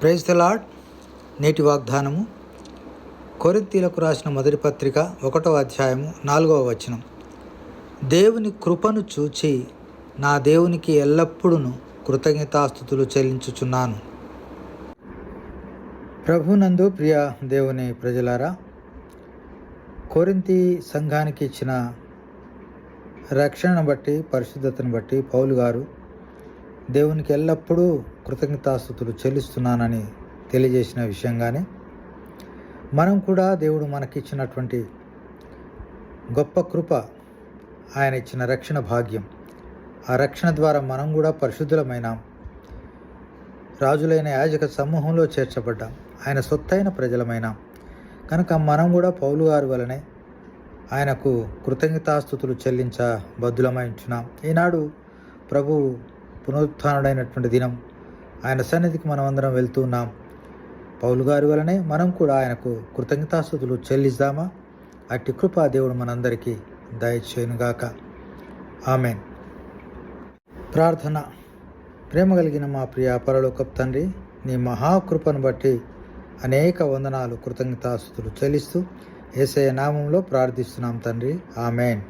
Praise the lord. నేటి వాగ్దానము కొరింథీయులకు రాసిన మొదటి పత్రిక 1వ అధ్యాయము 4వ వచనం. దేవుని కృపను చూచి నా దేవునికి ఎల్లప్పుడూ కృతజ్ఞతాస్తుతులు చెల్లించుచున్నాను. ప్రభునందు ప్రియ దేవుని ప్రజలారా, కొరింథీ సంఘానికి ఇచ్చిన రక్షణను బట్టి, పరిశుద్ధతను బట్టి పౌలు గారు దేవునికి ఎల్లప్పుడూ కృతజ్ఞతాస్తుతులు చెల్లిస్తున్నానని తెలియజేసిన విషయంగానే మనం కూడా దేవుడు మనకిచ్చినటువంటి గొప్ప కృప, ఆయన ఇచ్చిన రక్షణ భాగ్యం, ఆ రక్షణ ద్వారా మనం కూడా పరిశుద్ధులమైనాం, రాజులైన యాజక సమూహంలో చేర్చబడ్డాం, ఆయన సొత్తైన ప్రజలమైనాం. కనుక మనం కూడా పౌలు గారి వలనే ఆయనకు కృతజ్ఞతాస్తుతులు చెల్లించ బద్దులమై ఉంటున్నాం. ఈనాడు ప్రభు పునరుత్థానుడైనటువంటి దినం, ఆయన సన్నిధికి మనం అందరం వెళ్తూ ఉన్నాం. పౌలు గారి వలనే మనం కూడా ఆయనకు కృతజ్ఞతాస్తుతులు చెల్లిద్దామా? అట్టి కృపా దేవుడు మనందరికీ దయచేయునుగాక. ఆమెన్. ప్రార్థన. ప్రేమ కలిగిన మా ప్రియ పరలోకపు తండ్రి, నీ మహాకృపను బట్టి అనేక వందనాలు, కృతజ్ఞతాస్తుతులు చెల్లిస్తూ యేసయ్య నామంలో ప్రార్థిస్తున్నాం తండ్రి. ఆమెన్.